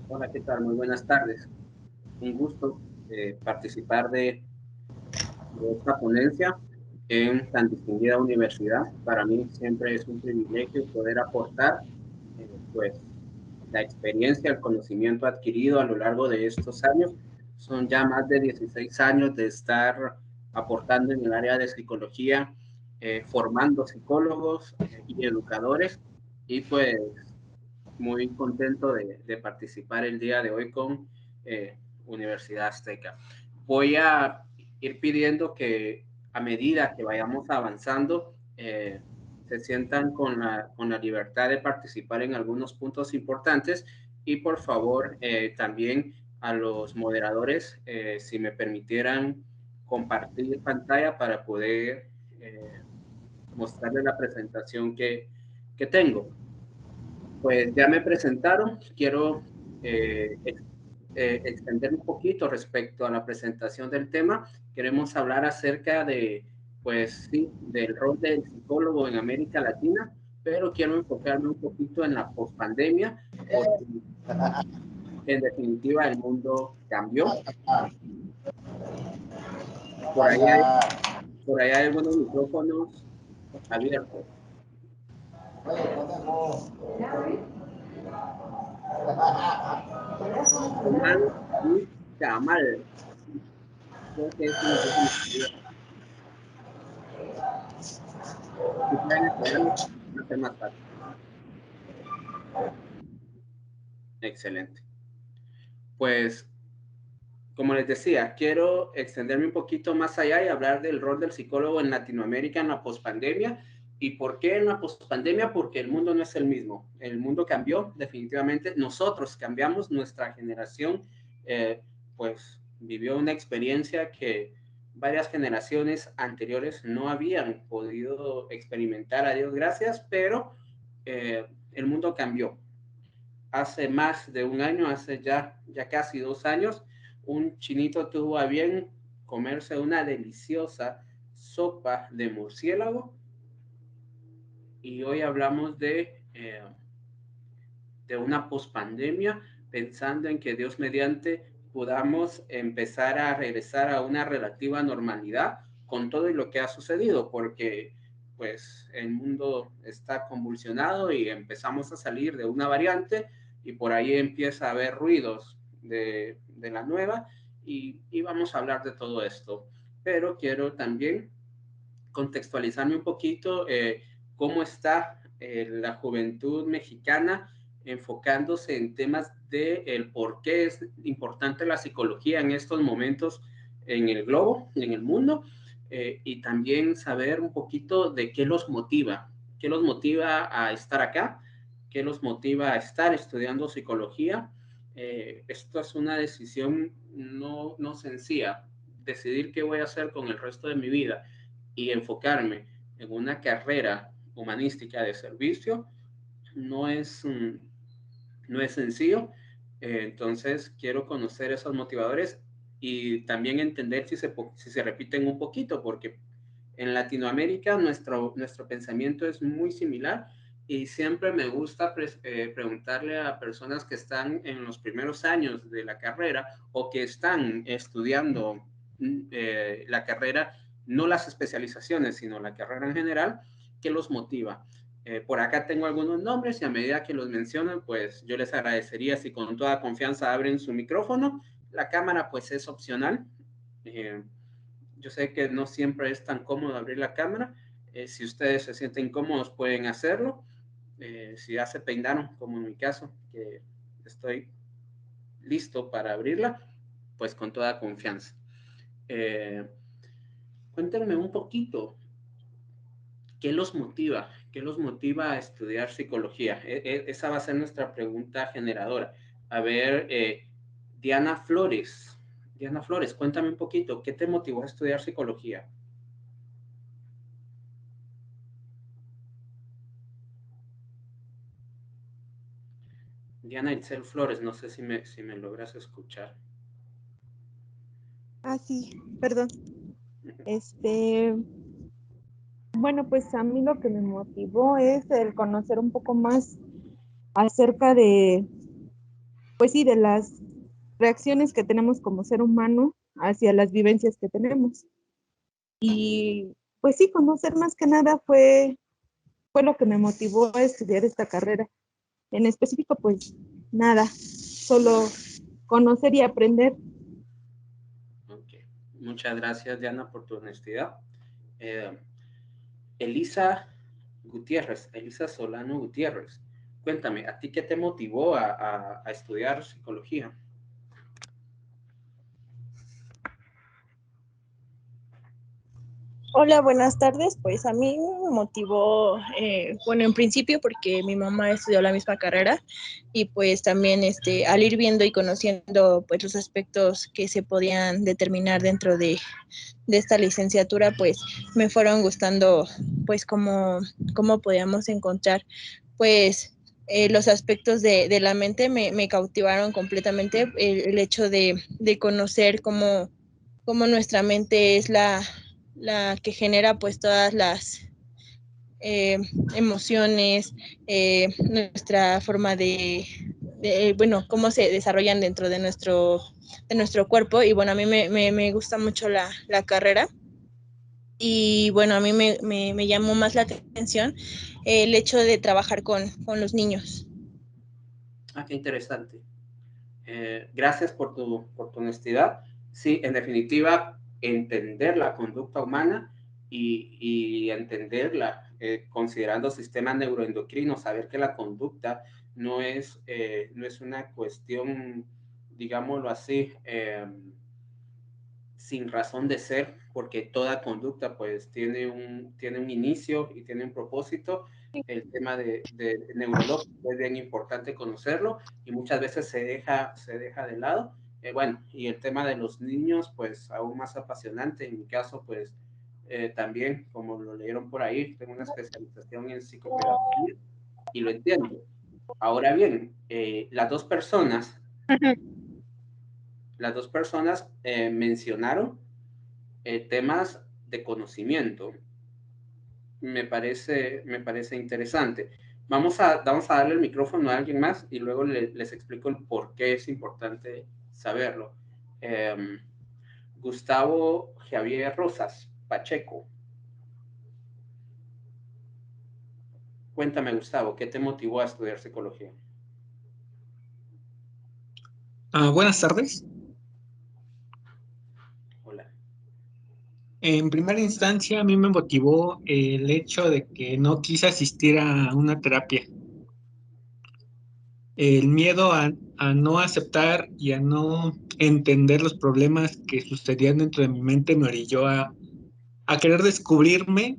Hola, ¿qué tal? Muy buenas tardes. Un gusto participar de esta ponencia en tan distinguida universidad. Para mí siempre es un privilegio poder aportar pues la experiencia, el conocimiento adquirido a lo largo de estos años. Son ya más de 16 años de estar aportando en el área de psicología, formando psicólogos y educadores, y pues muy contento de participar el día de hoy con Universidad Azteca. Voy a ir pidiendo que a medida que vayamos avanzando, se sientan con la libertad de participar en algunos puntos importantes, y por favor también a los moderadores, si me permitieran compartir pantalla para poder mostrarles la presentación que tengo. Pues ya me presentaron, quiero extender un poquito respecto a la presentación del tema. Queremos hablar acerca de, pues sí, del rol del psicólogo en América Latina, pero quiero enfocarme un poquito en la pospandemia, porque en definitiva el mundo cambió. Por ahí hay, por ahí hay algunos micrófonos abiertos. Comal y Camal. Creo que es un micrófono abierto. Si pueden entenderlo, va a ser más fácil. Excelente. Pues, como les decía, quiero extenderme un poquito más allá y hablar del rol del psicólogo en Latinoamérica en la pospandemia. ¿Y por qué en la pospandemia? Porque el mundo no es el mismo. El mundo cambió definitivamente. Nosotros cambiamos, nuestra generación, pues vivió una experiencia que varias generaciones anteriores no habían podido experimentar, a Dios gracias, pero el mundo cambió. Hace más de un año, hace ya casi 2 años, un chinito tuvo a bien comerse una deliciosa sopa de murciélago, y hoy hablamos de una pospandemia, pensando en que Dios mediante podamos empezar a regresar a una relativa normalidad con todo y lo que ha sucedido, porque pues el mundo está convulsionado y empezamos a salir de una variante, y por ahí empieza a haber ruidos de la nueva, y vamos a hablar de todo esto. Pero quiero también contextualizarme un poquito, cómo está la juventud mexicana enfocándose en temas de el por qué es importante la psicología en estos momentos en el globo, en el mundo, y también saber un poquito de qué los motiva a estar acá, qué los motiva a estar estudiando psicología. Esto es una decisión no sencilla, decidir qué voy a hacer con el resto de mi vida y enfocarme en una carrera humanística de servicio no es, no es sencillo. Entonces quiero conocer esos motivadores y también entender si se repiten un poquito, porque en Latinoamérica nuestro pensamiento es muy similar, y siempre me gusta preguntarle a personas que están en los primeros años de la carrera o que están estudiando la carrera, no las especializaciones, sino la carrera en general, qué los motiva. Por acá tengo algunos nombres, y a medida que los mencionan, pues yo les agradecería si con toda confianza abren su micrófono. La cámara pues es opcional. Eh, yo sé que no siempre es tan cómodo abrir la cámara. Si ustedes se sienten cómodos pueden hacerlo. Si ya se peinaron, como en mi caso, que estoy listo para abrirla, pues con toda confianza. Cuéntenme un poquito. ¿Qué los motiva a estudiar psicología? Esa va a ser nuestra pregunta generadora. A ver, Diana Flores. Diana Flores, cuéntame un poquito, ¿qué te motivó a estudiar psicología? Diana Itzel Flores, no sé si me logras escuchar. Ah, sí, perdón. Bueno, pues a mí lo que me motivó es el conocer un poco más acerca pues sí, de las reacciones que tenemos como ser humano hacia las vivencias que tenemos. Y pues sí, conocer más que nada fue lo que me motivó a estudiar esta carrera. En específico, pues nada, solo conocer y aprender. Ok. Muchas gracias, Diana, por tu honestidad. Eh, Elisa Gutiérrez, Elisa Solano Gutiérrez, cuéntame, ¿a ti qué te motivó a estudiar psicología? Hola, buenas tardes. Pues a mí me motivó, bueno, en principio porque mi mamá estudió la misma carrera y pues también al ir viendo y conociendo pues los aspectos que se podían determinar dentro de esta licenciatura, pues me fueron gustando pues cómo podíamos encontrar pues los aspectos de la mente me cautivaron completamente el hecho de conocer cómo nuestra mente es la que genera pues todas las emociones, nuestra forma bueno, cómo se desarrollan dentro de nuestro cuerpo. Y bueno, a mí me gusta mucho la carrera. Y bueno, a mí me llamó más la atención el hecho de trabajar con los niños. Ah, qué interesante. Gracias por tu honestidad. Sí, en definitiva, entender la conducta humana y entenderla, considerando sistema neuroendocrino, saber que la conducta no es una cuestión, digámoslo así, sin razón de ser, porque toda conducta pues tiene un inicio y tiene un propósito. El tema de neurológico es bien importante conocerlo y muchas veces se deja de lado. Bueno, y el tema de los niños pues aún más apasionante. En mi caso pues también, como lo leyeron por ahí, tengo una especialización en psicopedagogía y lo entiendo. Ahora bien, las dos personas mencionaron temas de conocimiento. Me parece interesante. Vamos a darle el micrófono a alguien más y luego les explico el por qué es importante saberlo. Eh, Gustavo Javier Rosas Pacheco. Cuéntame, Gustavo, ¿qué te motivó a estudiar psicología? Buenas tardes. Hola. En primera instancia, a mí me motivó el hecho de que no quise asistir a una terapia. El miedo a no aceptar y a no entender los problemas que sucedían dentro de mi mente me orilló a querer descubrirme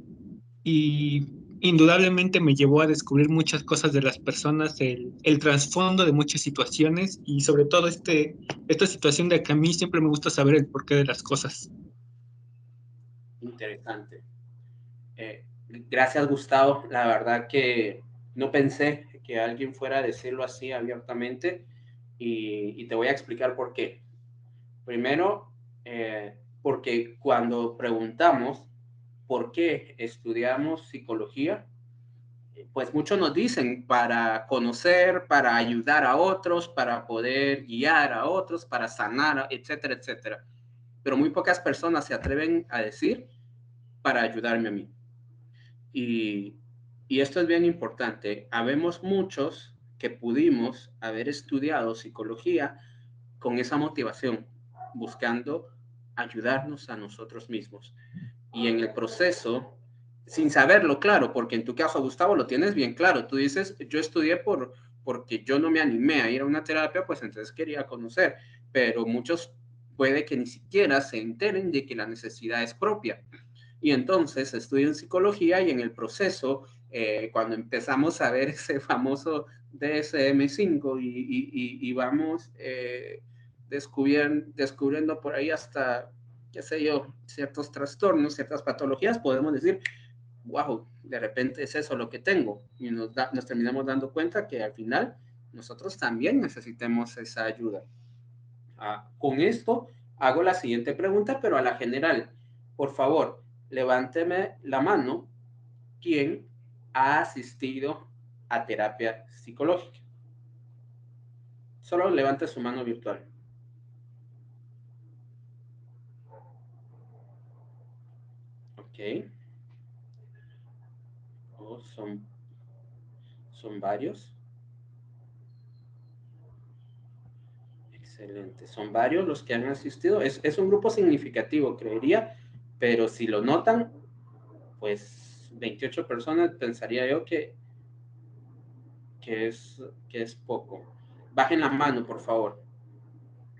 y indudablemente me llevó a descubrir muchas cosas de las personas, el trasfondo de muchas situaciones y sobre todo esta situación de que a mí siempre me gusta saber el porqué de las cosas. Interesante. Gracias, Gustavo. La verdad que no pensé que alguien fuera a decirlo así abiertamente y te voy a explicar por qué. Primero, porque cuando preguntamos por qué estudiamos psicología, pues muchos nos dicen para conocer, para ayudar a otros, para poder guiar a otros, para sanar, etcétera, etcétera. Pero muy pocas personas se atreven a decir para ayudarme a mí. Y, y esto es bien importante. Habemos muchos que pudimos haber estudiado psicología con esa motivación, buscando ayudarnos a nosotros mismos. Y en el proceso, sin saberlo claro, porque en tu caso, Gustavo, lo tienes bien claro. Tú dices, yo estudié porque yo no me animé a ir a una terapia, pues entonces quería conocer. Pero muchos puede que ni siquiera se enteren de que la necesidad es propia y entonces estudio en psicología y en el proceso, cuando empezamos a ver ese famoso DSM-5 y vamos descubriendo por ahí hasta, qué sé yo, ciertos trastornos, ciertas patologías, podemos decir, wow, de repente es eso lo que tengo. Y nos terminamos dando cuenta que al final nosotros también necesitamos esa ayuda. Con esto hago la siguiente pregunta, pero a la general. Por favor, levánteme la mano quien ha asistido a terapia psicológica. Solo levante su mano virtual. Ok. Oh, son varios. Excelente. Son varios los que han asistido. Es un grupo significativo, creería, pero si lo notan, pues 28 personas pensaría yo que es poco. Bajen la mano, por favor.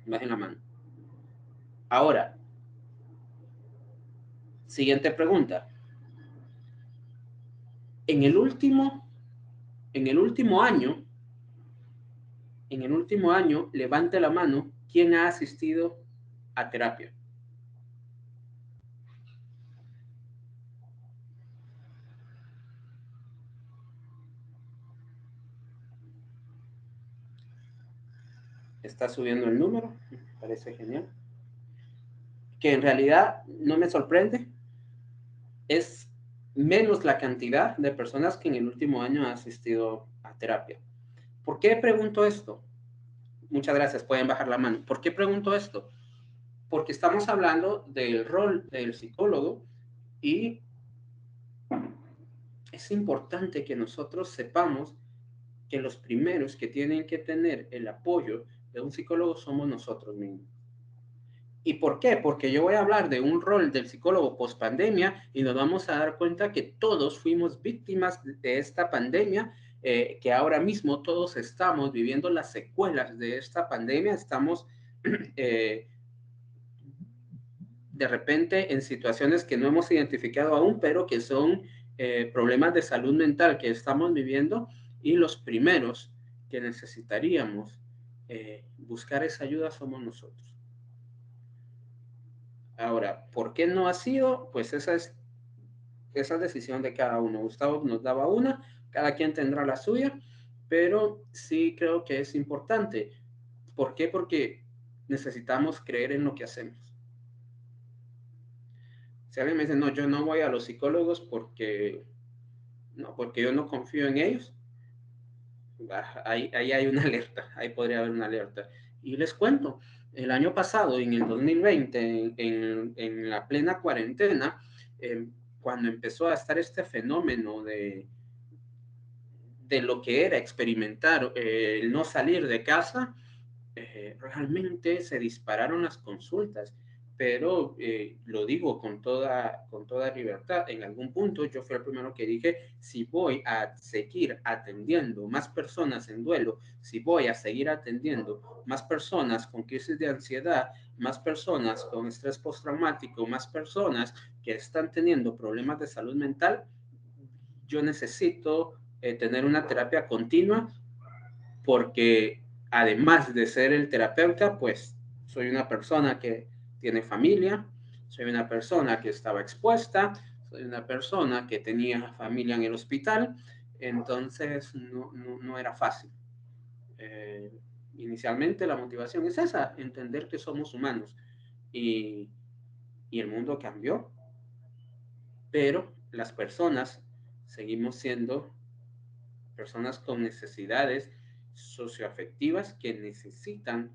Bajen la mano. Ahora, siguiente pregunta. En el último año, levante la mano, ¿quién ha asistido a terapia? Está subiendo el número, parece genial. Que en realidad no me sorprende, es menos la cantidad de personas que en el último año han asistido a terapia. ¿Por qué pregunto esto? Muchas gracias, pueden bajar la mano. ¿Por qué pregunto esto? Porque estamos hablando del rol del psicólogo y es importante que nosotros sepamos que los primeros que tienen que tener el apoyo de un psicólogo somos nosotros mismos. ¿Y por qué? Porque yo voy a hablar de un rol del psicólogo post pandemia y nos vamos a dar cuenta que todos fuimos víctimas de esta pandemia, que ahora mismo todos estamos viviendo las secuelas de esta pandemia, estamos de repente en situaciones que no hemos identificado aún, pero que son problemas de salud mental que estamos viviendo y los primeros que necesitaríamos buscar esa ayuda somos nosotros. Ahora, ¿por qué no ha sido? Pues esa es decisión de cada uno. Gustavo nos daba una, cada quien tendrá la suya, pero sí creo que es importante. ¿Por qué? Porque necesitamos creer en lo que hacemos. Si alguien me dice, no, yo no voy a los psicólogos porque yo no confío en ellos, ahí hay una alerta, ahí podría haber una alerta. Y les cuento, el año pasado, en el 2020, en la plena cuarentena, cuando empezó a estar este fenómeno de lo que era experimentar el no salir de casa, realmente se dispararon las consultas, pero lo digo con toda libertad. En algún punto yo fui el primero que dije, si voy a seguir atendiendo más personas en duelo, si voy a seguir atendiendo más personas con crisis de ansiedad, más personas con estrés postraumático, más personas que están teniendo problemas de salud mental, yo necesito tener una terapia continua porque además de ser el terapeuta, pues soy una persona que tiene familia, soy una persona que estaba expuesta, soy una persona que tenía familia en el hospital, entonces no era fácil. Inicialmente la motivación es esa, entender que somos humanos y el mundo cambió, pero las personas seguimos siendo personas con necesidades socioafectivas que necesitan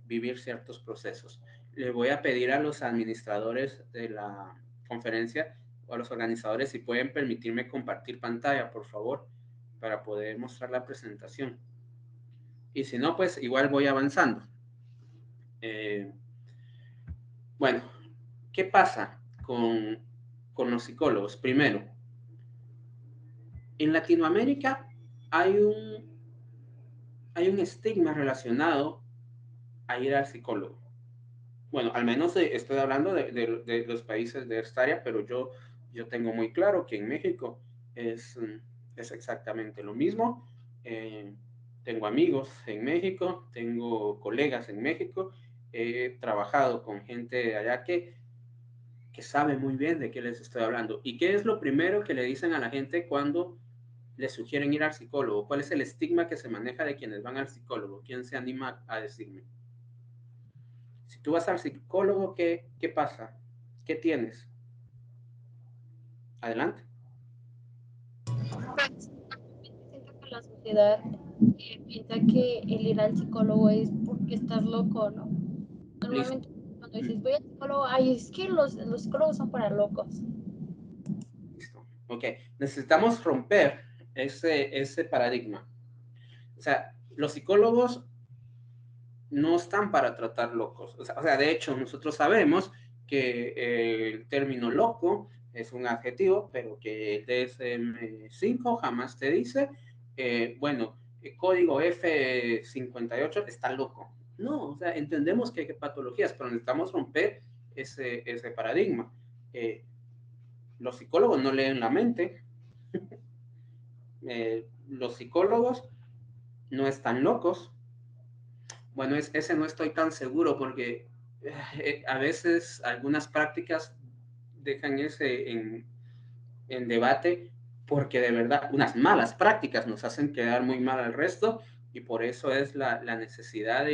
vivir ciertos procesos. Le voy a pedir a los administradores de la conferencia o a los organizadores si pueden permitirme compartir pantalla, por favor, para poder mostrar la presentación. Y si no, pues igual voy avanzando. Bueno, ¿qué pasa con los psicólogos? Primero, en Latinoamérica hay un estigma relacionado a ir al psicólogo. Bueno, al menos estoy hablando de los países de esta área, pero yo tengo muy claro que en México es exactamente lo mismo. Tengo amigos en México, tengo colegas en México, he trabajado con gente de allá que sabe muy bien de qué les estoy hablando. ¿Y qué es lo primero que le dicen a la gente cuando les sugieren ir al psicólogo? ¿Cuál es el estigma que se maneja de quienes van al psicólogo? ¿Quién se anima a decirme? Si tú vas al psicólogo, ¿qué pasa? ¿Qué tienes? Adelante. Siento que la sociedad piensa que el ir al psicólogo es porque estás loco, ¿no? Normalmente cuando dices voy al psicólogo, ay, es que los psicólogos son para locos. Listo. Ok, necesitamos romper ese paradigma. O sea, los psicólogos no están para tratar locos. O sea, de hecho, nosotros sabemos que el término loco es un adjetivo, pero que el DSM-5 jamás te dice, bueno, el código F58 está loco. No, o sea, entendemos que hay patologías, pero necesitamos romper ese paradigma. Los psicólogos no leen la mente. Los psicólogos no están locos. Bueno, ese no estoy tan seguro porque a veces algunas prácticas dejan ese en debate porque de verdad unas malas prácticas nos hacen quedar muy mal al resto y por eso es la necesidad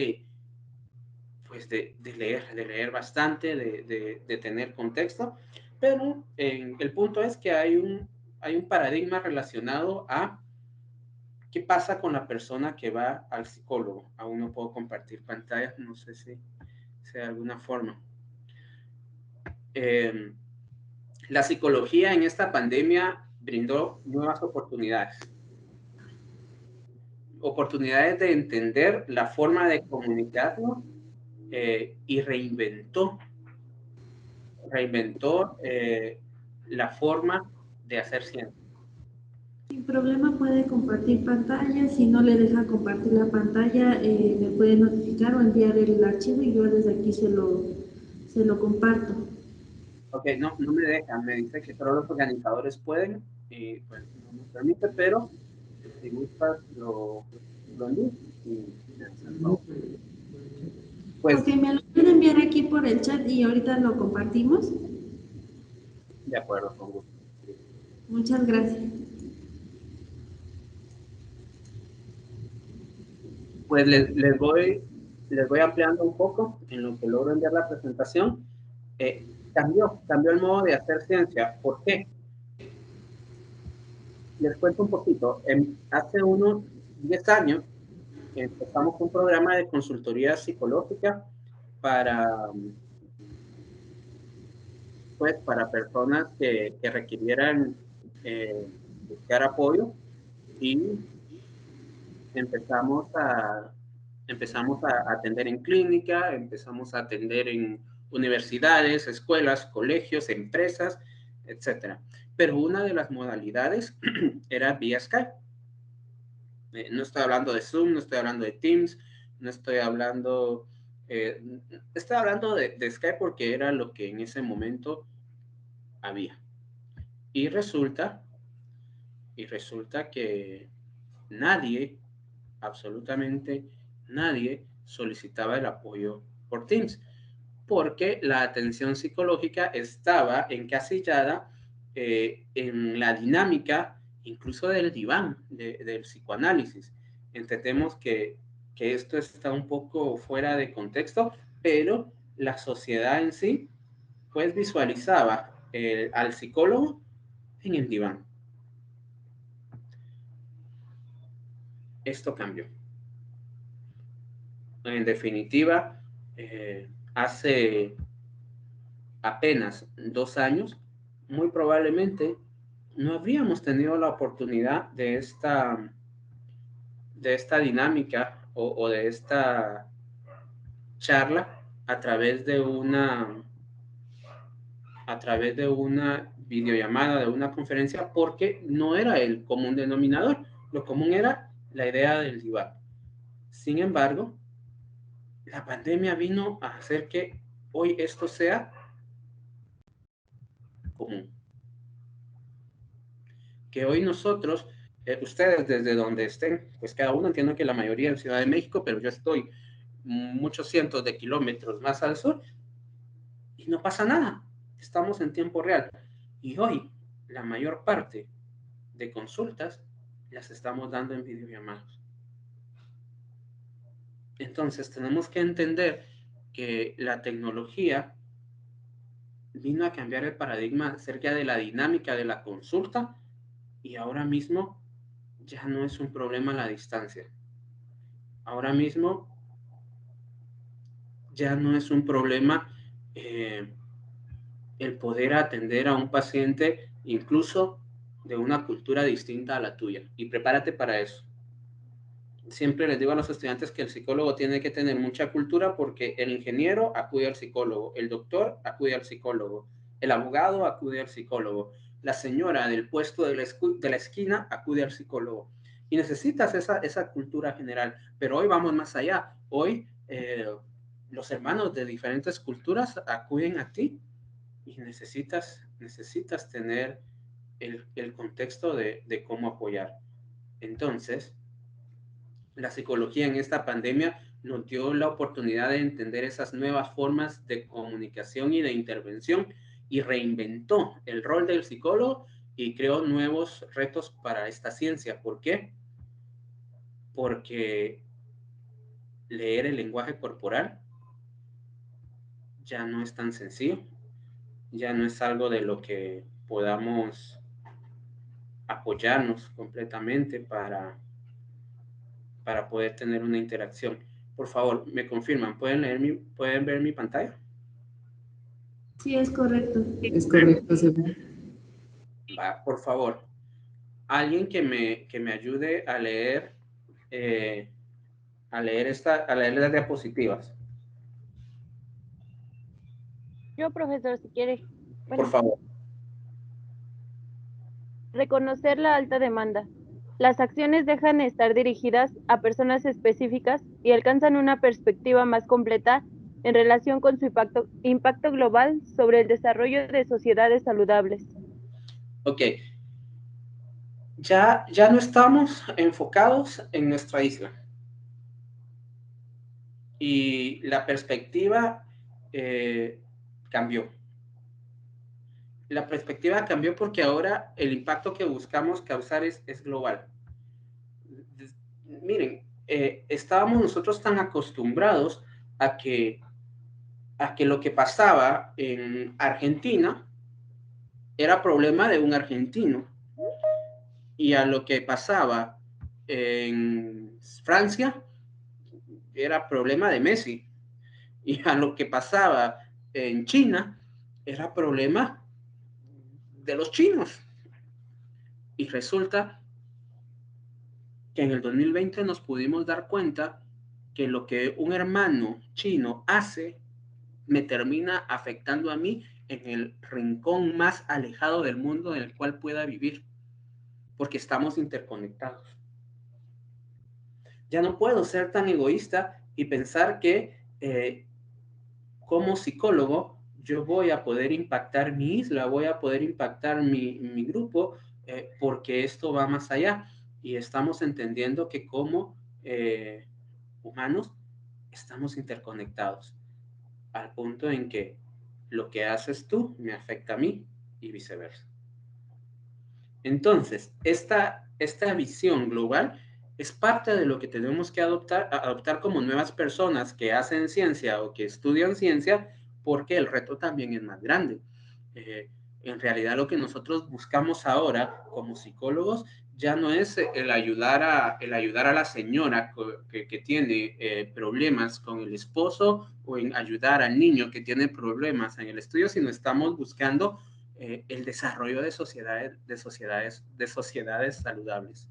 pues de leer bastante, de tener contexto, pero el punto es que hay un paradigma relacionado a qué pasa con la persona que va al psicólogo. Aún no puedo compartir pantalla, no sé si de alguna forma. La psicología en esta pandemia brindó nuevas oportunidades. Oportunidades de entender la forma de comunicarlo y reinventó la forma de hacer ciencia. Sin problema puede compartir pantalla. Si no le deja compartir la pantalla, me puede notificar o enviar el archivo y yo desde aquí se lo comparto. Ok, no me deja, me dice que solo los organizadores pueden y pues no me permite, pero si gustas lo envío. Pues, ok, me lo puede enviar aquí por el chat y ahorita lo compartimos. De acuerdo, con gusto. Muchas gracias. Pues les voy ampliando un poco en lo que logro enviar la presentación. Cambió el modo de hacer ciencia. ¿Por qué? Les cuento un poquito. Hace unos 10 años empezamos un programa de consultoría psicológica para personas que requirieran buscar apoyo y empezamos a atender en clínica, empezamos a atender en universidades, escuelas, colegios, empresas, etcétera. Pero una de las modalidades era vía Skype. No estoy hablando de Zoom, no estoy hablando de Teams, no estoy hablando, estoy hablando de Skype porque era lo que en ese momento había. Y resulta que nadie, absolutamente nadie, solicitaba el apoyo por Teams, porque la atención psicológica estaba encasillada en la dinámica incluso del diván, del psicoanálisis. Entendemos que esto está un poco fuera de contexto, pero la sociedad en sí, pues visualizaba al psicólogo en el diván. Esto cambió. En definitiva, hace apenas 2 años, muy probablemente no habríamos tenido la oportunidad de esta dinámica o de esta charla a través de una videollamada, de una conferencia, porque no era el común denominador. Lo común era la idea del diván. Sin embargo, la pandemia vino a hacer que hoy esto sea común. Que hoy nosotros, ustedes desde donde estén, pues cada uno, entiendo que la mayoría en Ciudad de México, pero yo estoy muchos cientos de kilómetros más al sur y no pasa nada. Estamos en tiempo real. Y hoy la mayor parte de consultas las estamos dando en videollamadas. Entonces tenemos que entender que la tecnología vino a cambiar el paradigma acerca de la dinámica de la consulta y ahora mismo ya no es un problema la distancia. Ahora mismo ya no es un problema el poder atender a un paciente incluso de una cultura distinta a la tuya. Y prepárate para eso. Siempre les digo a los estudiantes que el psicólogo tiene que tener mucha cultura porque el ingeniero acude al psicólogo, el doctor acude al psicólogo, el abogado acude al psicólogo, la señora del puesto de la esquina acude al psicólogo. Y necesitas esa cultura general. Pero hoy vamos más allá. Hoy los hermanos de diferentes culturas acuden a ti y necesitas tener el contexto de cómo apoyar. Entonces, la psicología en esta pandemia nos dio la oportunidad de entender esas nuevas formas de comunicación y de intervención y reinventó el rol del psicólogo y creó nuevos retos para esta ciencia. ¿Por qué? Porque leer el lenguaje corporal ya no es tan sencillo, ya no es algo de lo que podamos apoyarnos completamente para poder tener una interacción. Por favor, me confirman, ¿pueden ver mi pantalla? Sí, es correcto. Es correcto, Sebas. Va, por favor, alguien que me ayude a leer las diapositivas. Yo, profesor, si quiere. Bueno, Por favor. reconocer la alta demanda. Las acciones dejan de estar dirigidas a personas específicas y alcanzan una perspectiva más completa en relación con su impacto global sobre el desarrollo de sociedades saludables. Ok. Ya no estamos enfocados en nuestra isla. Y la perspectiva cambió. La perspectiva cambió porque ahora el impacto que buscamos causar es global. Miren, estábamos nosotros tan acostumbrados a que lo que pasaba en Argentina era problema de un argentino y a lo que pasaba en Francia era problema de Messi y a lo que pasaba en China era problema de los chinos. Y resulta que en el 2020 nos pudimos dar cuenta que lo que un hermano chino hace me termina afectando a mí en el rincón más alejado del mundo en el cual pueda vivir, porque estamos interconectados. Ya no puedo ser tan egoísta y pensar que como psicólogo yo voy a poder impactar mi isla, voy a poder impactar mi grupo, porque esto va más allá. Y estamos entendiendo que como humanos estamos interconectados, al punto en que lo que haces tú me afecta a mí y viceversa. Entonces, esta visión global es parte de lo que tenemos que adoptar como nuevas personas que hacen ciencia o que estudian ciencia, porque el reto también es más grande. En realidad lo que nosotros buscamos ahora como psicólogos ya no es el ayudar a la señora que tiene problemas con el esposo o en ayudar al niño que tiene problemas en el estudio, sino estamos buscando el desarrollo de sociedades saludables.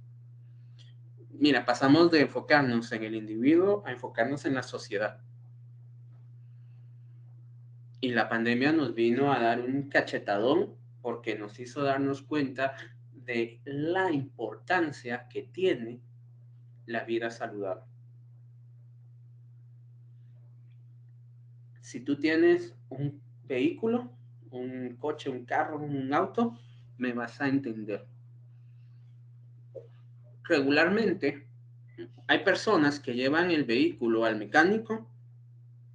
Mira, pasamos de enfocarnos en el individuo a enfocarnos en la sociedad. Y la pandemia nos vino a dar un cachetadón porque nos hizo darnos cuenta de la importancia que tiene la vida saludable. Si tú tienes un vehículo, un coche, un carro, un auto, me vas a entender. Regularmente hay personas que llevan el vehículo al mecánico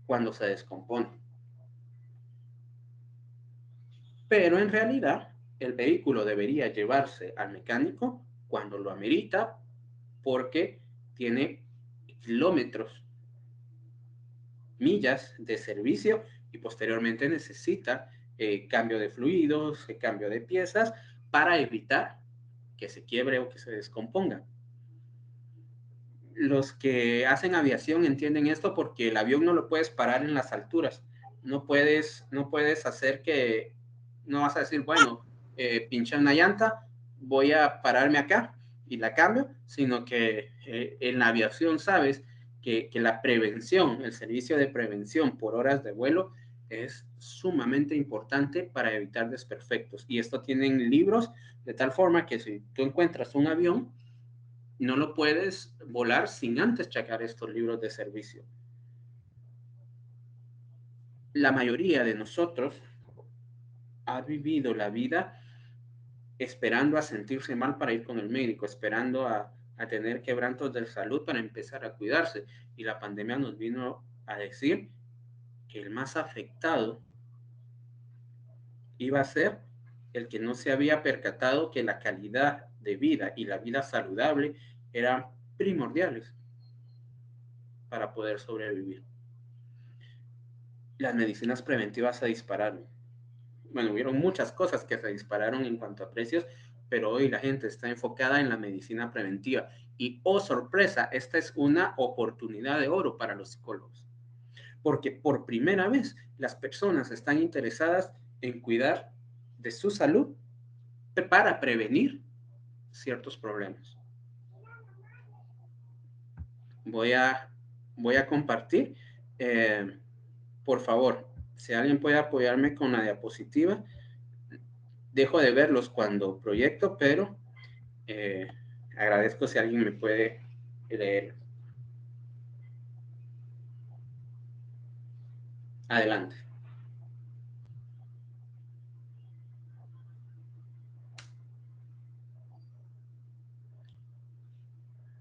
cuando se descompone. Pero en realidad el vehículo debería llevarse al mecánico cuando lo amerita, porque tiene kilómetros, millas de servicio y posteriormente necesita cambio de fluidos, cambio de piezas para evitar que se quiebre o que se descomponga. Los que hacen aviación entienden esto porque el avión no lo puedes parar en las alturas. No puedes hacer que, no vas a decir, bueno, pinché una llanta, voy a pararme acá y la cambio, sino que en la aviación sabes que la prevención, el servicio de prevención por horas de vuelo es sumamente importante para evitar desperfectos. Y esto tienen libros de tal forma que si tú encuentras un avión, no lo puedes volar sin antes checar estos libros de servicio. La mayoría de nosotros ha vivido la vida esperando a sentirse mal para ir con el médico, esperando a tener quebrantos de salud para empezar a cuidarse. Y la pandemia nos vino a decir que el más afectado iba a ser el que no se había percatado que la calidad de vida y la vida saludable eran primordiales para poder sobrevivir. Las medicinas preventivas se dispararon. Bueno, hubieron muchas cosas que se dispararon en cuanto a precios, pero hoy la gente está enfocada en la medicina preventiva. Y, oh sorpresa, esta es una oportunidad de oro para los psicólogos. Porque por primera vez las personas están interesadas en cuidar de su salud para prevenir ciertos problemas. Voy a compartir. Por favor, si alguien puede apoyarme con la diapositiva. Dejo de verlos cuando proyecto, pero agradezco si alguien me puede leer. Adelante.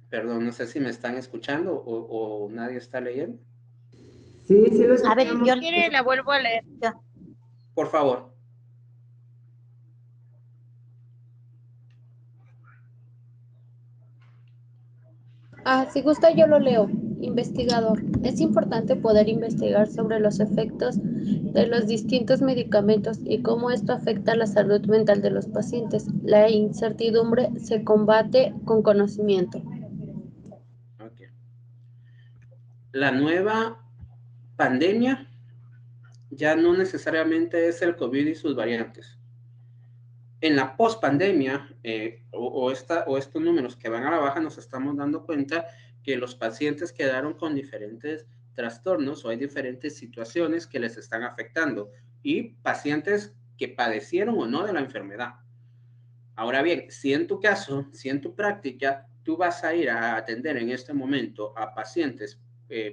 Perdón, no sé si me están escuchando o nadie está leyendo. Sí, sí lo escuchamos. A ver, yo quiere la vuelvo a leer. Por favor. Si gusta yo lo leo. Investigador. Es importante poder investigar sobre los efectos de los distintos medicamentos y cómo esto afecta la salud mental de los pacientes. La incertidumbre se combate con conocimiento. Okay. La nueva pandemia ya no necesariamente es el COVID y sus variantes. En la pospandemia, o estos números que van a la baja, nos estamos dando cuenta que los pacientes quedaron con diferentes trastornos o hay diferentes situaciones que les están afectando y pacientes que padecieron o no de la enfermedad. Ahora bien, si en tu caso, si en tu práctica, tú vas a ir a atender en este momento a pacientes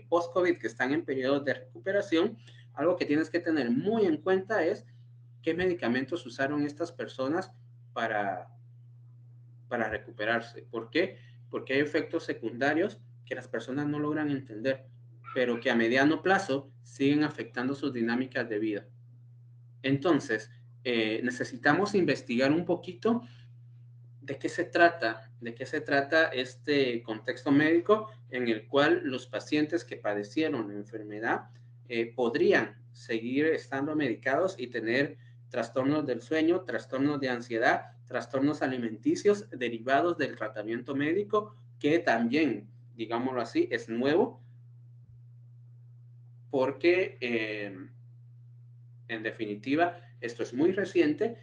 post-COVID que están en periodos de recuperación, algo que tienes que tener muy en cuenta es qué medicamentos usaron estas personas para recuperarse. ¿Por qué? Porque hay efectos secundarios que las personas no logran entender, pero que a mediano plazo siguen afectando sus dinámicas de vida. Entonces, necesitamos investigar un poquito de qué se trata este contexto médico en el cual los pacientes que padecieron la enfermedad podrían seguir estando medicados y tener trastornos del sueño, trastornos de ansiedad, trastornos alimenticios derivados del tratamiento médico, que también, digámoslo así, es nuevo, porque en definitiva esto es muy reciente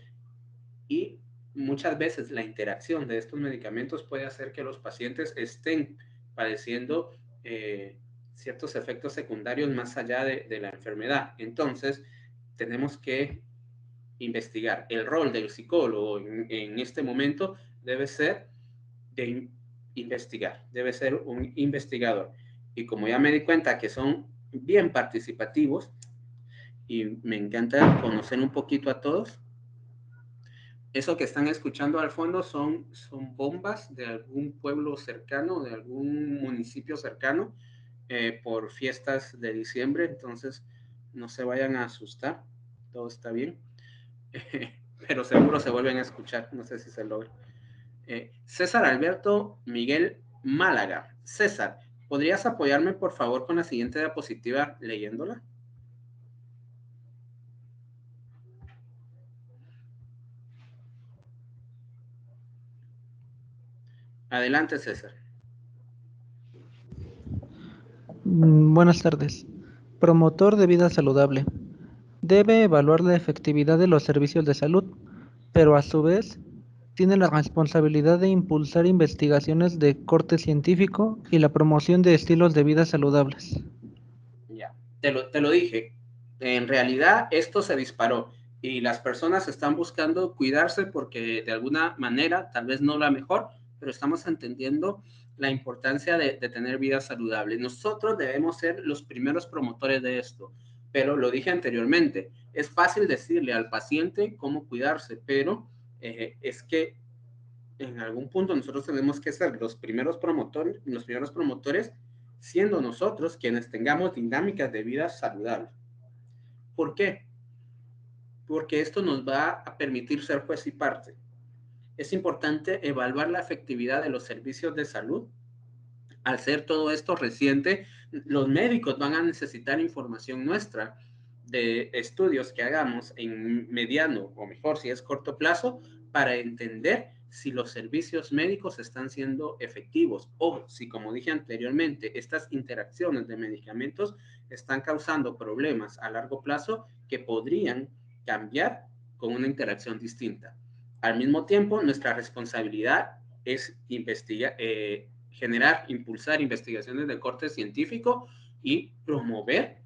y muchas veces la interacción de estos medicamentos puede hacer que los pacientes estén padeciendo ciertos efectos secundarios más allá de la enfermedad. Entonces, tenemos que investigar. El rol del psicólogo en este momento debe ser de investigar, debe ser un investigador. Y como ya me di cuenta que son bien participativos y me encanta conocer un poquito a todos, eso que están escuchando al fondo son bombas de algún pueblo cercano, de algún municipio cercano, por fiestas de diciembre, entonces no se vayan a asustar, todo está bien, pero seguro se vuelven a escuchar, no sé si se logra. César Alberto Miguel Málaga. César, ¿podrías apoyarme por favor con la siguiente diapositiva leyéndola? Adelante, César. Buenas tardes. Promotor de vida saludable. Debe evaluar la efectividad de los servicios de salud, pero a su vez tiene la responsabilidad de impulsar investigaciones de corte científico y la promoción de estilos de vida saludables. Ya, te lo dije. En realidad esto se disparó y las personas están buscando cuidarse porque de alguna manera, tal vez no la mejor, pero estamos entendiendo la importancia de tener vida saludable. Nosotros debemos ser los primeros promotores de esto, pero lo dije anteriormente, es fácil decirle al paciente cómo cuidarse, pero es que en algún punto nosotros tenemos que ser los primeros promotores siendo nosotros quienes tengamos dinámicas de vida saludable. ¿Por qué? Porque esto nos va a permitir ser juez y parte. Es importante evaluar la efectividad de los servicios de salud. Al ser todo esto reciente, los médicos van a necesitar información nuestra de estudios que hagamos en mediano o mejor si es corto plazo para entender si los servicios médicos están siendo efectivos o si, como dije anteriormente, estas interacciones de medicamentos están causando problemas a largo plazo que podrían cambiar con una interacción distinta. Al mismo tiempo, nuestra responsabilidad es generar, impulsar investigaciones de corte científico y promover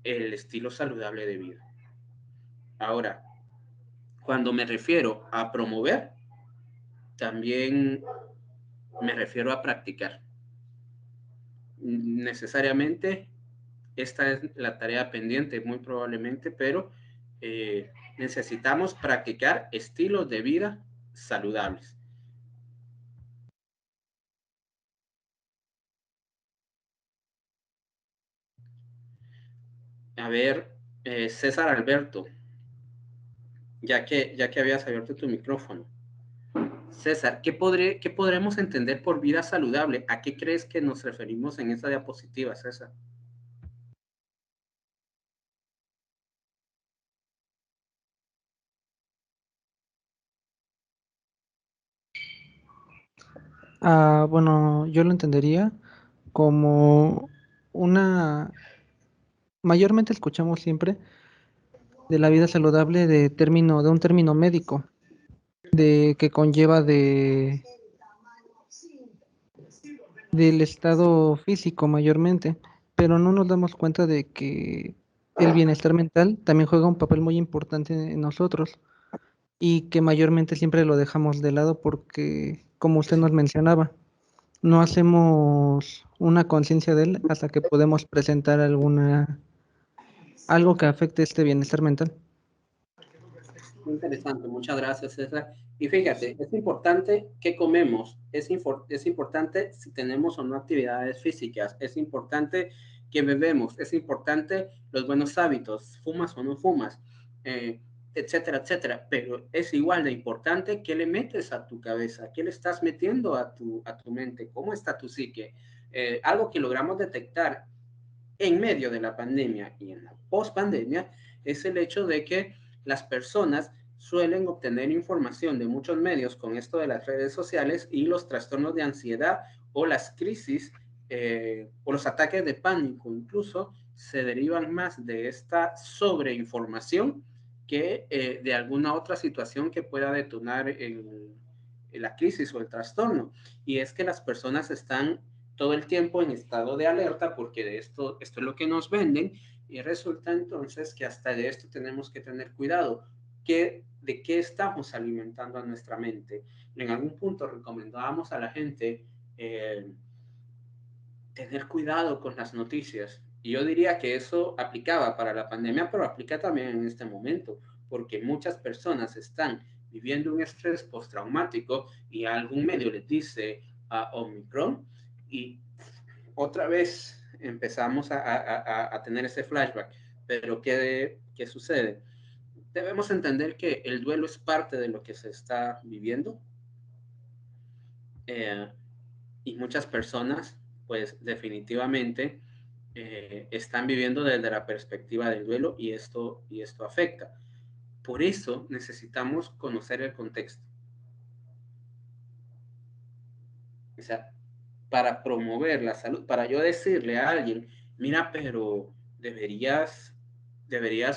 el estilo saludable de vida. Ahora, cuando me refiero a promover, también me refiero a practicar. Necesariamente, esta es la tarea pendiente, muy probablemente, pero necesitamos practicar estilos de vida saludables. A ver, César Alberto, ya que habías abierto tu micrófono. César, ¿qué podremos entender por vida saludable? ¿A qué crees que nos referimos en esta diapositiva, César? Bueno, yo lo entendería como mayormente escuchamos siempre de la vida saludable de un término médico, de que conlleva del estado físico mayormente, pero no nos damos cuenta de que el bienestar mental también juega un papel muy importante en nosotros y que mayormente siempre lo dejamos de lado porque, como usted nos mencionaba, no hacemos una conciencia de él hasta que podemos presentar algo que afecte este bienestar mental. Muy interesante, muchas gracias, César. Y fíjate, es importante qué comemos, es importante si tenemos o no actividades físicas, es importante que bebemos, es importante los buenos hábitos, fumas o no fumas, etcétera, etcétera. Pero es igual de importante qué le metes a tu cabeza, qué le estás metiendo a tu mente, cómo está tu psique. Algo que logramos detectar en medio de la pandemia y en la post-pandemia es el hecho de que las personas suelen obtener información de muchos medios con esto de las redes sociales y los trastornos de ansiedad o las crisis o los ataques de pánico incluso se derivan más de esta sobreinformación que de alguna otra situación que pueda detonar la crisis o el trastorno. Y es que las personas están todo el tiempo en estado de alerta porque de esto es lo que nos venden y resulta entonces que hasta de esto tenemos que tener cuidado. ¿De qué estamos alimentando a nuestra mente? En algún punto recomendábamos a la gente tener cuidado con las noticias. Y yo diría que eso aplicaba para la pandemia, pero aplica también en este momento, porque muchas personas están viviendo un estrés postraumático y algún medio les dice a Omicron y otra vez empezamos a tener ese flashback. Pero ¿qué sucede? Debemos entender que el duelo es parte de lo que se está viviendo y muchas personas pues definitivamente están viviendo desde la perspectiva del duelo y esto afecta. Por eso necesitamos conocer el contexto. O sea, para promover la salud, para yo decirle a alguien, mira, pero deberías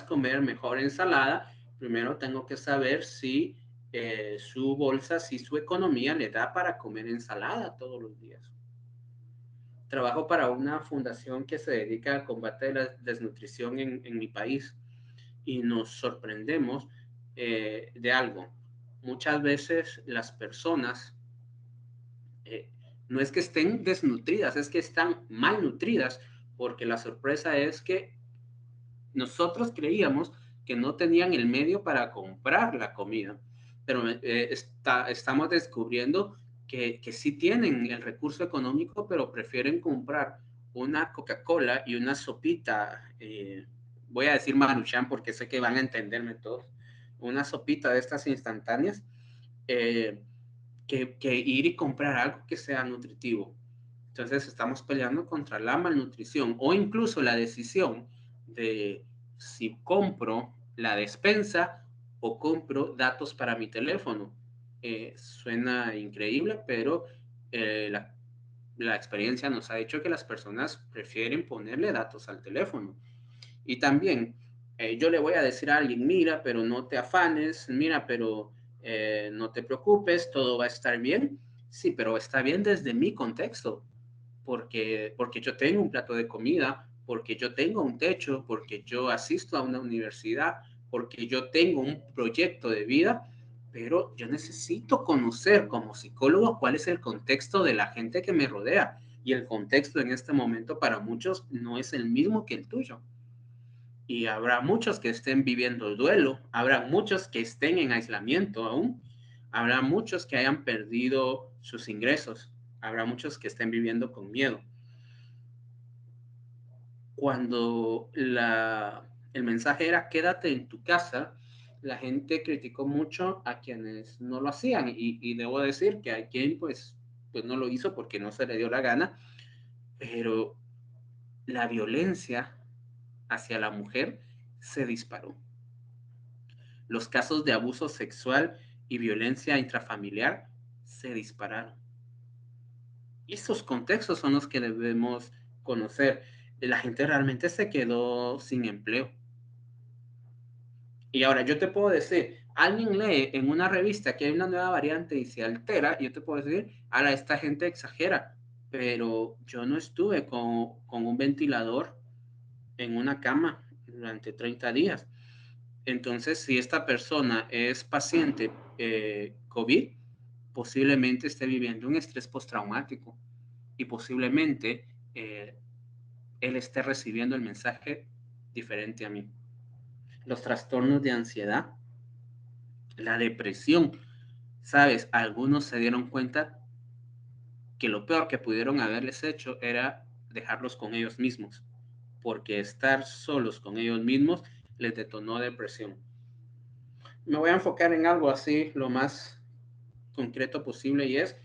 comer mejor ensalada, primero tengo que saber si su bolsa, si su economía le da para comer ensalada todos los días. Trabajo para una fundación que se dedica al combate de la desnutrición en mi país y nos sorprendemos de algo. Muchas veces las personas no es que estén desnutridas, es que están malnutridas, porque la sorpresa es que nosotros creíamos que no tenían el medio para comprar la comida, pero estamos descubriendo que sí tienen el recurso económico, pero prefieren comprar una Coca-Cola y una sopita, voy a decir Maruchan porque sé que van a entenderme todos, una sopita de estas instantáneas, que ir y comprar algo que sea nutritivo. Entonces estamos peleando contra la malnutrición o incluso la decisión de si compro la despensa o compro datos para mi teléfono. Suena increíble, pero la experiencia nos ha dicho que las personas prefieren ponerle datos al teléfono. Y también yo le voy a decir a alguien, mira, pero no te afanes, mira, pero no te preocupes, todo va a estar bien. Sí, pero está bien desde mi contexto, porque yo tengo un plato de comida, porque yo tengo un techo, porque yo asisto a una universidad, porque yo tengo un proyecto de vida, pero yo necesito conocer como psicólogo cuál es el contexto de la gente que me rodea. Y el contexto en este momento para muchos no es el mismo que el tuyo. Y habrá muchos que estén viviendo el duelo, habrá muchos que estén en aislamiento aún, habrá muchos que hayan perdido sus ingresos, habrá muchos que estén viviendo con miedo. Cuando el mensaje era quédate en tu casa, la gente criticó mucho a quienes no lo hacían y debo decir que hay quien pues no lo hizo porque no se le dio la gana, pero la violencia hacia la mujer se disparó. Los casos de abuso sexual y violencia intrafamiliar se dispararon. Y esos contextos son los que debemos conocer. La gente realmente se quedó sin empleo. Y ahora yo te puedo decir, alguien lee en una revista que hay una nueva variante y se altera, y yo te puedo decir, ahora esta gente exagera, pero yo no estuve con un ventilador en una cama durante 30 días. Entonces, si esta persona es paciente COVID, posiblemente esté viviendo un estrés postraumático y posiblemente él esté recibiendo el mensaje diferente a mí. Los trastornos de ansiedad, la depresión, ¿sabes? Algunos se dieron cuenta que lo peor que pudieron haberles hecho era dejarlos con ellos mismos, porque estar solos con ellos mismos les detonó depresión. Me voy a enfocar en algo así lo más concreto posible y es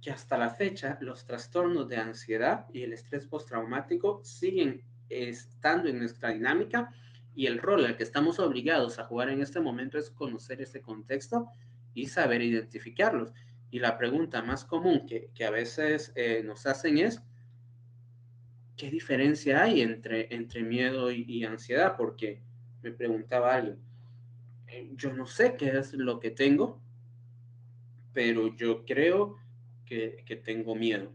que hasta la fecha los trastornos de ansiedad y el estrés postraumático siguen estando en nuestra dinámica y el rol al que estamos obligados a jugar en este momento es conocer ese contexto y saber identificarlos. Y la pregunta más común que a veces nos hacen es, ¿qué diferencia hay entre miedo y ansiedad? Porque me preguntaba alguien, yo no sé qué es lo que tengo, pero yo creo que tengo miedo.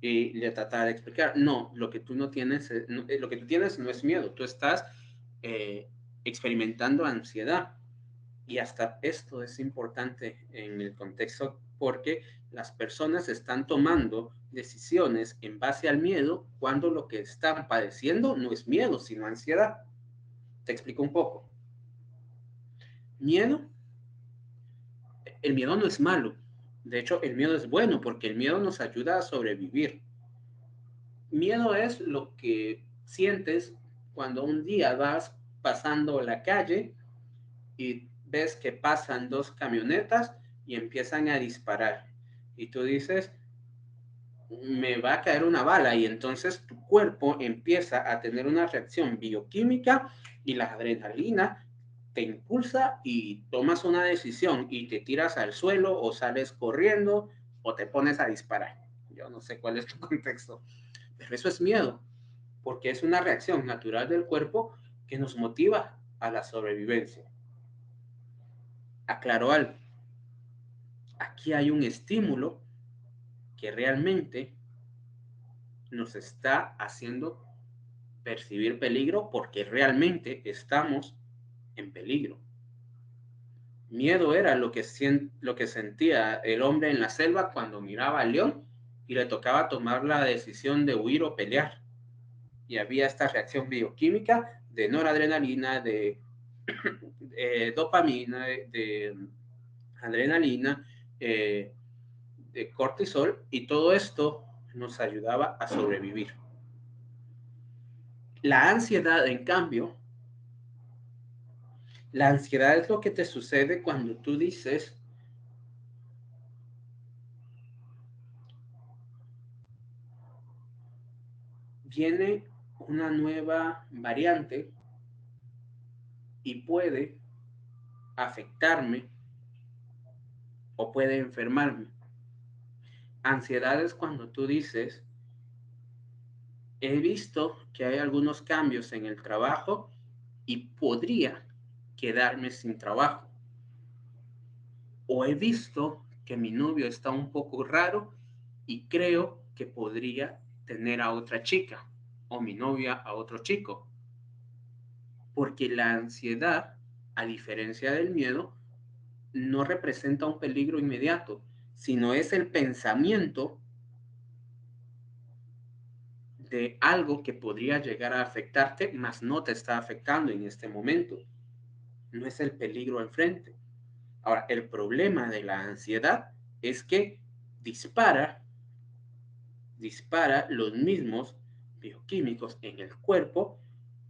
Y le trataba de explicar, no, lo que tú no tienes, lo que tú tienes no es miedo, tú estás experimentando ansiedad. Y hasta esto es importante en el contexto porque las personas están tomando decisiones en base al miedo cuando lo que están padeciendo no es miedo, sino ansiedad. Te explico un poco. Miedo. El miedo no es malo. De hecho, el miedo es bueno porque el miedo nos ayuda a sobrevivir. Miedo es lo que sientes cuando un día vas pasando la calle y ves que pasan dos camionetas y empiezan a disparar. Y tú dices, me va a caer una bala y entonces tu cuerpo empieza a tener una reacción bioquímica y la adrenalina te impulsa y tomas una decisión y te tiras al suelo o sales corriendo o te pones a disparar. Yo no sé cuál es tu contexto, pero eso es miedo, porque es una reacción natural del cuerpo que nos motiva a la sobrevivencia. Aclaro algo. Aquí hay un estímulo que realmente nos está haciendo percibir peligro porque realmente estamos en peligro. Miedo era lo que sentía el hombre en la selva cuando miraba al león y le tocaba tomar la decisión de huir o pelear. Y había esta reacción bioquímica de noradrenalina, de dopamina, de adrenalina, de cortisol, y todo esto nos ayudaba a sobrevivir. La ansiedad, en cambio, la ansiedad es lo que te sucede cuando tú dices, viene una nueva variante y puede afectarme o puede enfermarme. Ansiedad es cuando tú dices, he visto que hay algunos cambios en el trabajo y podría quedarme sin trabajo. O he visto que mi novio está un poco raro y creo que podría tener a otra chica o mi novia a otro chico. Porque la ansiedad, a diferencia del miedo, no representa un peligro inmediato, sino es el pensamiento de algo que podría llegar a afectarte, mas no te está afectando en este momento. No es el peligro al frente. Ahora, el problema de la ansiedad es que dispara los mismos bioquímicos en el cuerpo,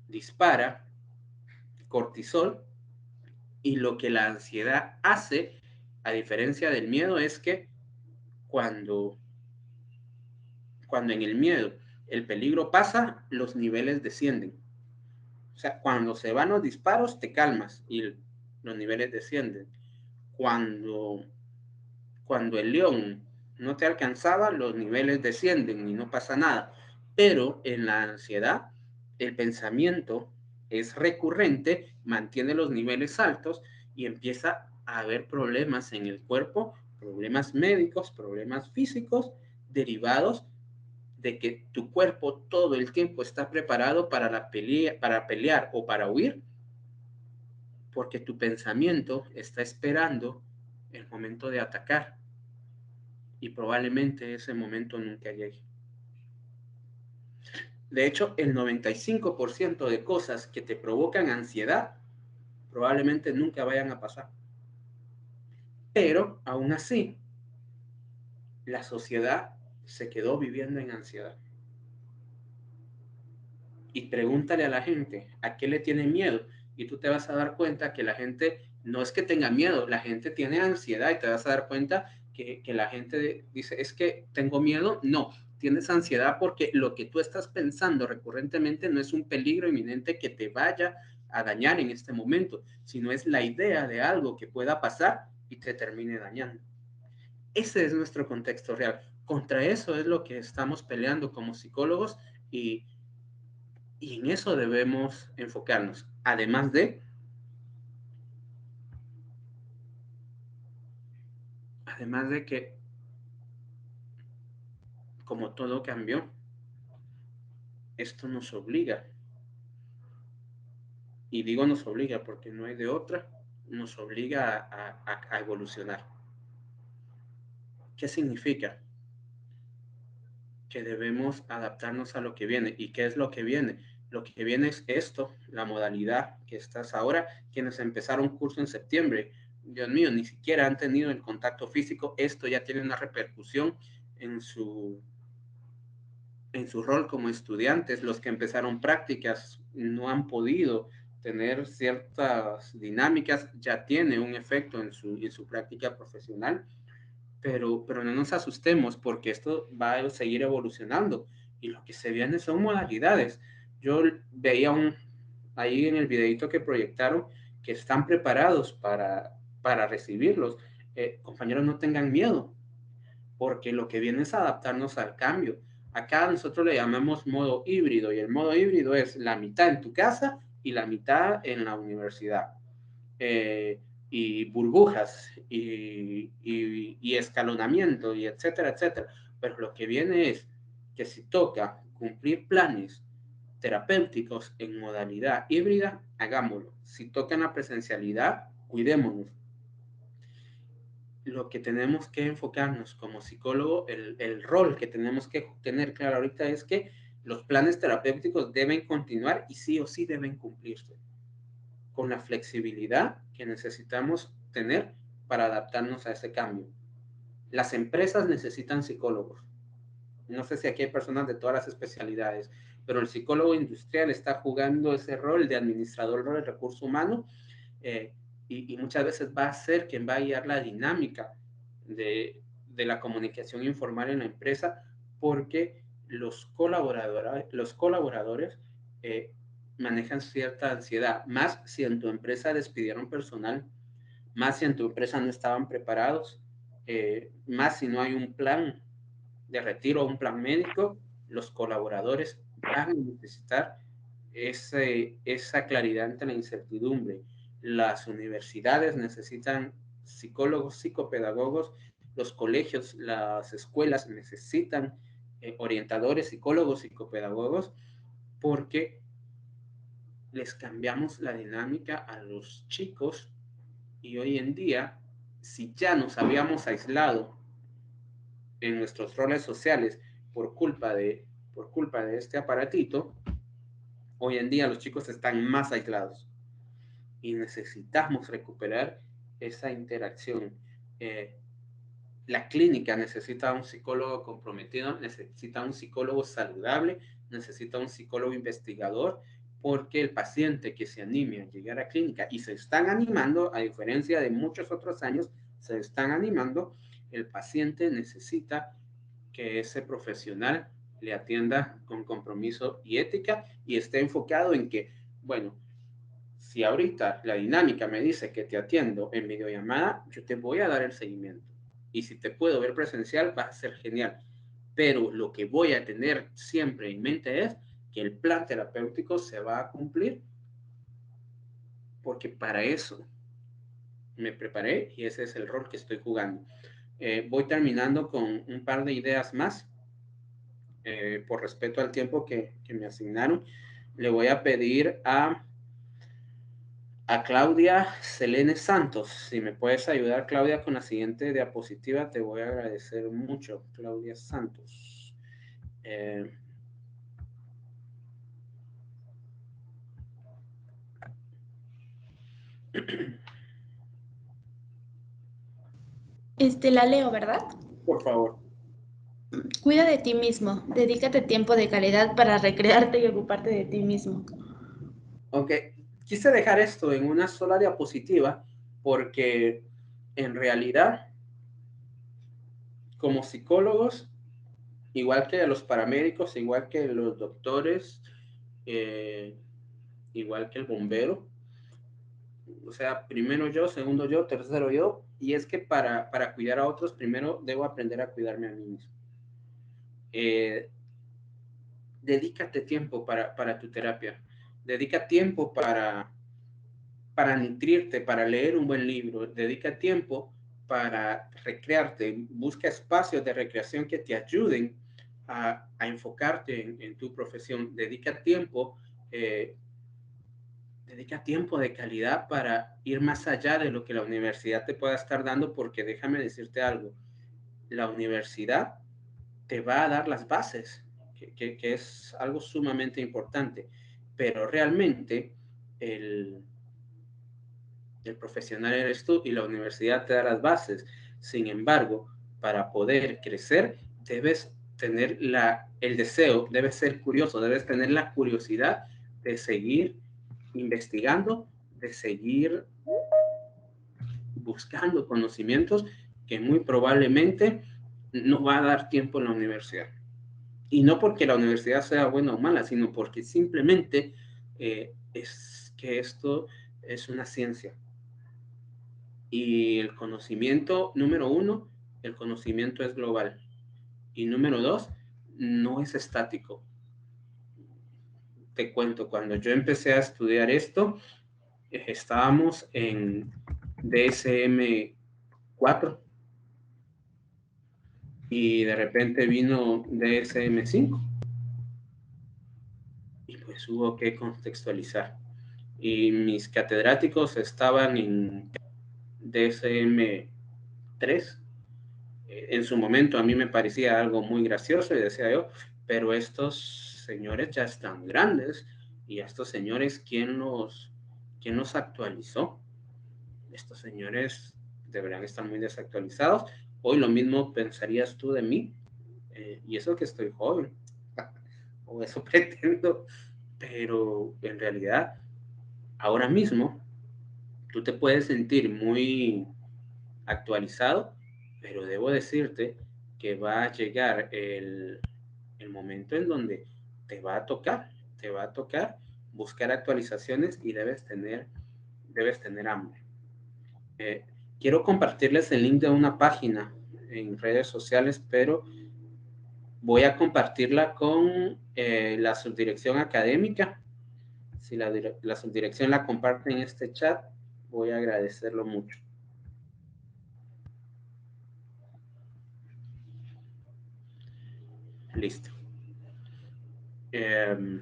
dispara cortisol, y lo que la ansiedad hace, a diferencia del miedo, es que cuando en el miedo el peligro pasa, los niveles descienden. O sea, cuando se van los disparos, te calmas y los niveles descienden. Cuando el león no te alcanzaba, los niveles descienden y no pasa nada. Pero en la ansiedad, el pensamiento es recurrente, mantiene los niveles altos y empieza a haber problemas en el cuerpo, problemas médicos, problemas físicos derivados de que tu cuerpo todo el tiempo está preparado para pelear o para huir, porque tu pensamiento está esperando el momento de atacar y probablemente ese momento nunca llegue. De hecho, el 95% de cosas que te provocan ansiedad probablemente nunca vayan a pasar. Pero aún así, la sociedad se quedó viviendo en ansiedad. Y pregúntale a la gente, ¿a qué le tiene miedo? Y tú te vas a dar cuenta que la gente no es que tenga miedo, la gente tiene ansiedad, y te vas a dar cuenta que la gente dice, es que tengo miedo. No, tienes ansiedad porque lo que tú estás pensando recurrentemente no es un peligro inminente que te vaya a dañar en este momento, sino es la idea de algo que pueda pasar y te termine dañando. Ese es nuestro contexto real. Contra eso es lo que estamos peleando como psicólogos, y en eso debemos enfocarnos. Además de que, como todo cambió, esto nos obliga. Y digo nos obliga porque no hay de otra, nos obliga a evolucionar. ¿Qué significa? Que debemos adaptarnos a lo que viene. ¿Y qué es lo que viene? Lo que viene es esto, la modalidad que estás ahora. Quienes empezaron curso en septiembre, Dios mío, ni siquiera han tenido el contacto físico. Esto ya tiene una repercusión en su rol como estudiantes. Los que empezaron prácticas no han podido tener ciertas dinámicas, ya tiene un efecto en su práctica profesional. Pero no nos asustemos porque esto va a seguir evolucionando y lo que se viene son modalidades. Yo veía ahí en el videito que proyectaron que están preparados para recibirlos. Compañeros, no tengan miedo, porque lo que viene es adaptarnos al cambio. Acá nosotros le llamamos modo híbrido, y el modo híbrido es la mitad en tu casa y la mitad en la universidad. Y burbujas y escalonamiento y etcétera, etcétera. Pero lo que viene es que si toca cumplir planes terapéuticos en modalidad híbrida, hagámoslo. Si toca en la presencialidad, cuidémonos. Lo que tenemos que enfocarnos como psicólogo, el rol que tenemos que tener claro ahorita es que los planes terapéuticos deben continuar y sí o sí deben cumplirse, con la flexibilidad que necesitamos tener para adaptarnos a ese cambio. Las empresas necesitan psicólogos. No sé si aquí hay personas de todas las especialidades, pero el psicólogo industrial está jugando ese rol de administrador del recurso humano, y muchas veces va a ser quien va a guiar la dinámica de la comunicación informal en la empresa, porque los colaboradores manejan cierta ansiedad, más si en tu empresa despidieron personal, más si en tu empresa no estaban preparados, más si no hay un plan de retiro o un plan médico, los colaboradores van a necesitar esa claridad ante la incertidumbre. Las universidades necesitan psicólogos, psicopedagogos, los colegios, las escuelas necesitan orientadores, psicólogos, psicopedagogos, porque les cambiamos la dinámica a los chicos, y hoy en día, si ya nos habíamos aislado en nuestros roles sociales por culpa de este aparatito, hoy en día los chicos están más aislados y necesitamos recuperar esa interacción. La clínica necesita un psicólogo comprometido, necesita un psicólogo saludable, necesita un psicólogo investigador, porque el paciente que se anime a llegar a clínica, y se están animando, a diferencia de muchos otros años, se están animando, el paciente necesita que ese profesional le atienda con compromiso y ética, y esté enfocado en que, bueno, si ahorita la dinámica me dice que te atiendo en videollamada, yo te voy a dar el seguimiento. Y si te puedo ver presencial, va a ser genial. Pero lo que voy a tener siempre en mente es que el plan terapéutico se va a cumplir, porque para eso me preparé y ese es el rol que estoy jugando. Voy terminando con un par de ideas más. Por respeto al tiempo que me asignaron, le voy a pedir a Claudia Selene Santos. Si me puedes ayudar, Claudia, con la siguiente diapositiva, te voy a agradecer mucho, Claudia Santos. La leo, ¿verdad? Por favor. Cuida de ti mismo, dedícate tiempo de calidad para recrearte y ocuparte de ti mismo. Ok, quise dejar esto en una sola diapositiva porque en realidad, como psicólogos, igual que los paramédicos, igual que los doctores, igual que el bombero, o sea, primero yo, segundo yo, tercero yo, y es que para cuidar a otros, primero debo aprender a cuidarme a mí mismo. Dedícate tiempo para tu terapia, dedica tiempo para nutrirte, para leer un buen libro, dedica tiempo para recrearte, busca espacios de recreación que te ayuden a enfocarte en tu profesión, dedica tiempo de calidad para ir más allá de lo que la universidad te pueda estar dando, porque déjame decirte algo, la universidad te va a dar las bases, que es algo sumamente importante, pero realmente el profesional eres tú y la universidad te da las bases. Sin embargo, para poder crecer, debes tener el deseo, debes ser curioso, debes tener la curiosidad de seguir investigando, de seguir buscando conocimientos que muy probablemente no va a dar tiempo en la universidad. Y no porque la universidad sea buena o mala, sino porque simplemente es que esto es una ciencia. Y el conocimiento número uno el conocimiento es global. Y número 2, no es estático. Te cuento, cuando yo empecé a estudiar esto, estábamos en DSM 4 y de repente vino DSM 5 y pues hubo que contextualizar. Y mis catedráticos estaban en DSM 3. En su momento a mí me parecía algo muy gracioso y decía yo, pero estos señores ya están grandes y a estos señores, ¿quién los actualizó? Estos señores deberían estar muy desactualizados. Hoy lo mismo pensarías tú de mí, y eso que estoy joven, o eso pretendo, pero en realidad, ahora mismo, tú te puedes sentir muy actualizado, pero debo decirte que va a llegar el momento en donde te va a tocar buscar actualizaciones y debes tener hambre. Quiero compartirles el link de una página en redes sociales, pero voy a compartirla con la subdirección académica. Si la subdirección la comparte en este chat, voy a agradecerlo mucho. Listo. ¿Qué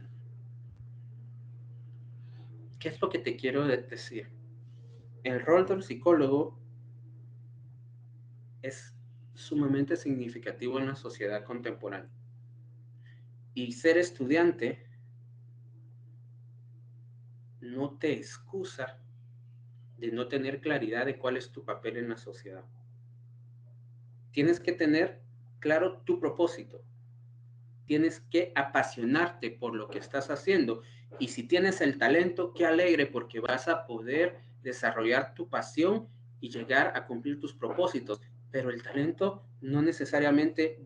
es lo que te quiero decir? El rol del psicólogo es sumamente significativo en la sociedad contemporánea. Y ser estudiante no te excusa de no tener claridad de cuál es tu papel en la sociedad. Tienes que tener claro tu propósito. Tienes que apasionarte por lo que estás haciendo. Y si tienes el talento, qué alegre, porque vas a poder desarrollar tu pasión y llegar a cumplir tus propósitos. Pero el talento no necesariamente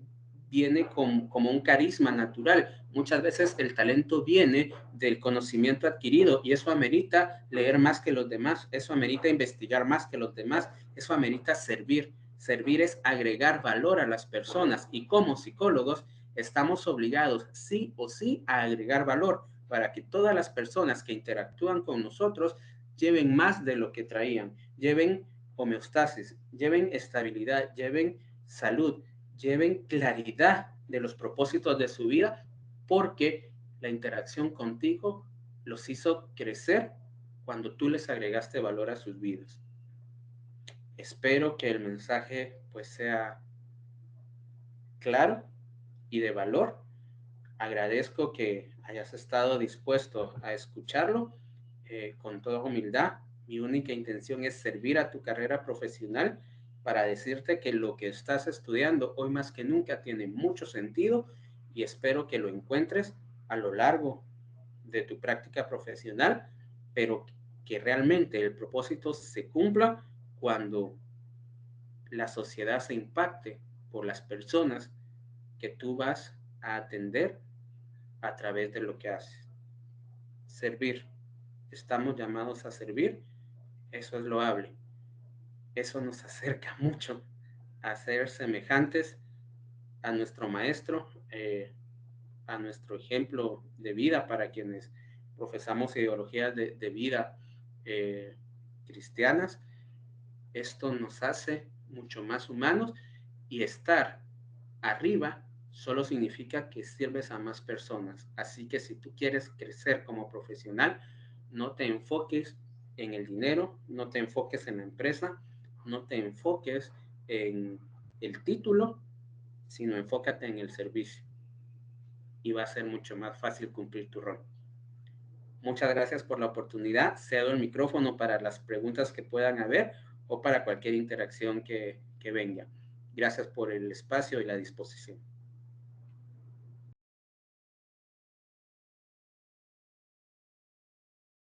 viene como un carisma natural. Muchas veces el talento viene del conocimiento adquirido y eso amerita leer más que los demás, eso amerita investigar más que los demás, eso amerita servir. Servir es agregar valor a las personas y como psicólogos estamos obligados sí o sí a agregar valor para que todas las personas que interactúan con nosotros lleven más de lo que traían, lleven homeostasis, lleven estabilidad, lleven salud, lleven claridad de los propósitos de su vida, porque la interacción contigo los hizo crecer cuando tú les agregaste valor a sus vidas. Espero que el mensaje pues sea claro y de valor. Agradezco que hayas estado dispuesto a escucharlo con toda humildad. Mi única intención es servir a tu carrera profesional para decirte que lo que estás estudiando hoy más que nunca tiene mucho sentido y espero que lo encuentres a lo largo de tu práctica profesional, pero que realmente el propósito se cumpla cuando la sociedad se impacte por las personas que tú vas a atender a través de lo que haces. Servir. Estamos llamados a servir. Eso es loable. Eso nos acerca mucho a ser semejantes a nuestro maestro, a nuestro ejemplo de vida para quienes profesamos ideologías de vida cristianas. Esto nos hace mucho más humanos y estar arriba solo significa que sirves a más personas. Así que si tú quieres crecer como profesional, no te enfoques en el dinero, no te enfoques en la empresa, no te enfoques en el título, sino enfócate en el servicio. Y va a ser mucho más fácil cumplir tu rol. Muchas gracias por la oportunidad. Cedo el micrófono para las preguntas que puedan haber o para cualquier interacción que venga. Gracias por el espacio y la disposición.